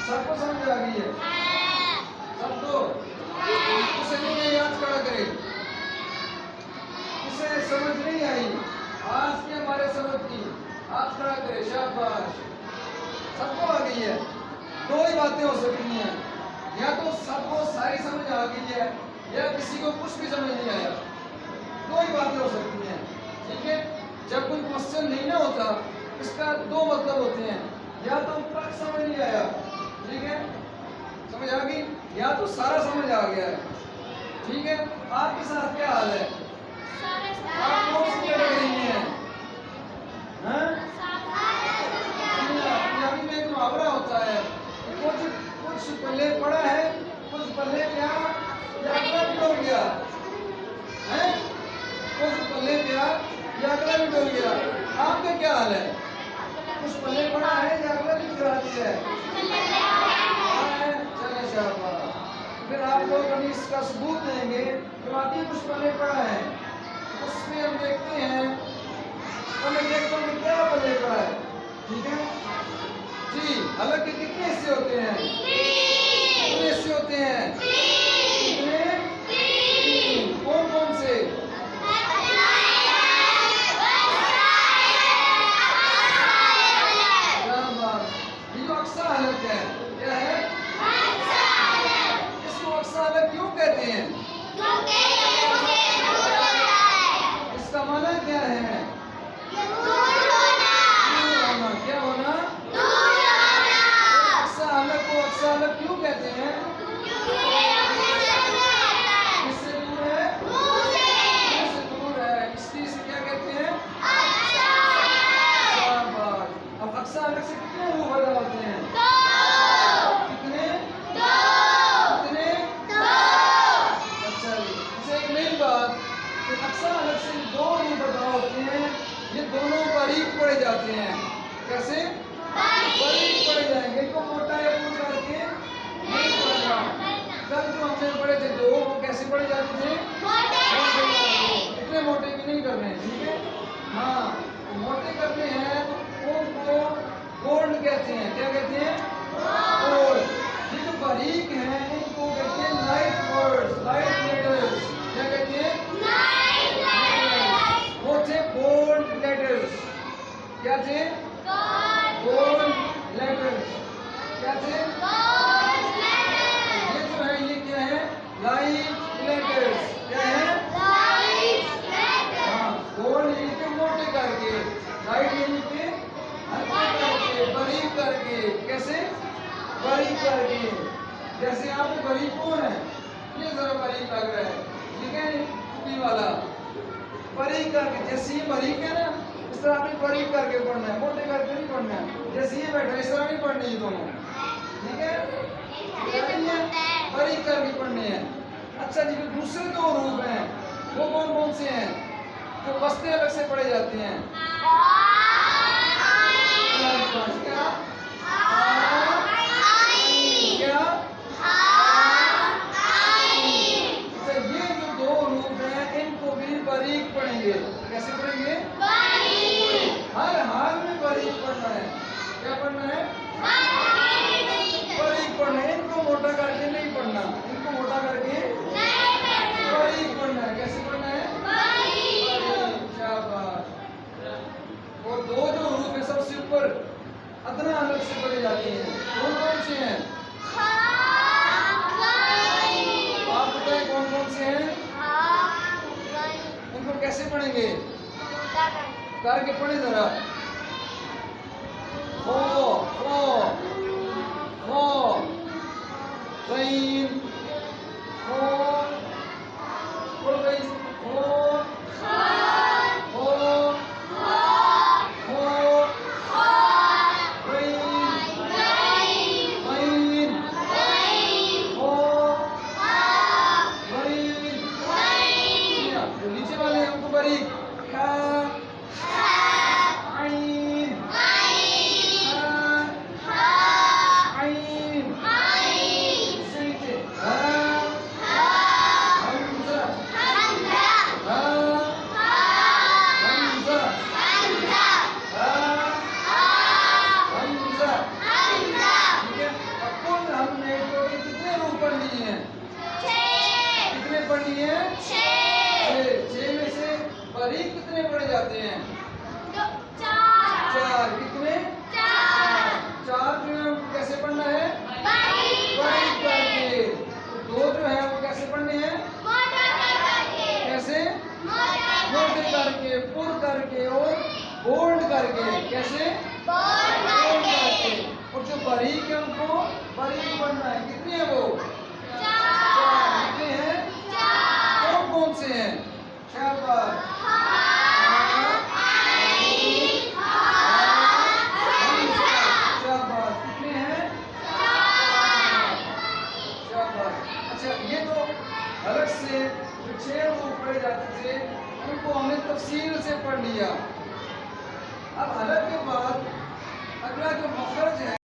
सबको समझ आ गई है? सबको? किसे नहीं आई हाथ खड़ा करे? किसे समझ नहीं आई आज की हमारे सबक की? हाथ खड़ा करे, शाबाश। सबको आ गई है? दो ही बातें हो सकती हैं, या तो सबको सारी समझ आ गई है या किसी को कुछ भी समझ नहीं आया। दो ही बातें हो सकती हैं, ठीक है। जब कोई क्वेश्चन नहीं ना होता, इसका दो मतलब होते हैं, या तो तक समझ नहीं आया, ठीक है, समझ आ गई, या तो सारा समझ आ गया है, ठीक है। आपके साथ क्या हाल है? आप कौन सी कैटेगरी में हैं? पंजाबी में एक मुहावरा होता है, कुछ कुछ पल्ले पड़ा है, कुछ पल्ले क्या या अगला भी डूब गया है, कुछ पल्ले क्या या अगला भी डूब गया। आपका क्या हाल है? कुछ पल्ले पड़ा है या अगला भी गिरा दिया है? चले शाबाश। फिर आप लोग अभी इसका सबूत देंगे कि वाकई कुछ पल्ले पड़ा है। उसमें हम देखते हैं, हमें देखते हैं क्या पल्ले पड़ा है, ठीक है जी। अलग के कितने हिस्से होते हैं? कितने हिस्से होते हैं? कितने? तीन। कौन कौन से? ये जो अक्सा हलक है, क्या है? इसको अक्सा हलक क्यों कहते हैं? इसका माना क्या है? क्या होना? अक्सा हलक को अक्सा हलक क्यों कहते हैं? किससे दूर है? से दूर है, इसलिए इसे क्या कहते हैं? शाबाश। अब अक्सा हलक से कितने रूह पैदा होते हैं? कितने? कितने? अच्छा जी, इसे एक नई बात कि अक्सा हलक से दो रूह पैदा होते हैं, ये दोनों बारीक पड़े जाते हैं। कैसे? बारीक पड़े जाएंगे, इनको मोटा या पूर्ण करके नहीं पड़ना। कल जो हमने पढ़े थे दो, वो कैसे पड़े जाते थे? इतने मोटे भी नहीं करने, ठीक है। हाँ, मोटे करने हैं तो उनको गोल्ड कहते हैं। क्या कहते हैं? गोल्ड। ये जो बारीक हैं इनको कहते हैं लाइट वर्ड्स, लाइट लेटर्स। क्या कहते हैं? वो थे गोल्ड लेटर्स। क्या थे? Gold letters. क्या थे? ये जो है ये क्या है? Light letters. क्या है? हाँ, गोल्ड यानी कि मोटे करके, लाइट यानी कि हल्के करके, बारीक करके। कैसे? बारीक करके। जैसे आप बारीक कौन है? ये जरा बारीक लग रहा है, ठीक है, टूपी वाला बारीक करके। जैसे ये बारीक है ना, इस तरह आपने बारीक करके पढ़ना है, मोटे करके नहीं पढ़ना है। जैसे ये बैठा इस तरह नहीं पढ़ने ये दोनों, ठीक है, बारीक करके पढ़ने हैं। अच्छा जी, जो दूसरे दो रूप हैं वो कौन कौन से हैं जो बस्ते अलग से पढ़े जाते हैं? क्या? क्या? अच्छा, ये जो दो रूप हैं इनको भी बारीक पढ़ेंगे। कैसे पढ़ेंगे? हर हाल में बारीक पढ़ना है। क्या पढ़ना है? बारीक पढ़ना है। इनको मोटा करके नहीं पढ़ना, इनको मोटा करके बारीक पढ़ना है। कैसे पढ़ना है? शाबाश। वो दो जो रूप है सबसे ऊपर अदना अलग से पढ़े जाते हैं, कौन कौन से हैं? आप बताएं कौन कौन से हैं? उनको कैसे पढ़ेंगे? करके पढ़े जरा। खो खो खो गईन खो बोल गई खो खो खो गईन गईन खो गईन। नीचे वाले हैं उनको बारीक खा छह में से बारीक कितने पढ़े जाते हैं? चार। कितने? चार जो है वो कैसे पढ़ना है? बारीक करके। तो दो जो है वो कैसे पढ़ने हैं? कैसे? मोटे करके, पुर करके और बोल्ड करके। कैसे? बोल्ड करके। और जो बारीक है उनको बारीक पढ़ना है। कितने हैं वो? चार। कितने हैं? कौन कौन से हैं? शाबाश। शाबाश। कितने हैं? शाबाश। अच्छा, ये तो अलग से जो छह वो पढ़े जाते थे उनको हमने तफसील से पढ़ लिया। अब अलग के बाद अगला जो मखरज है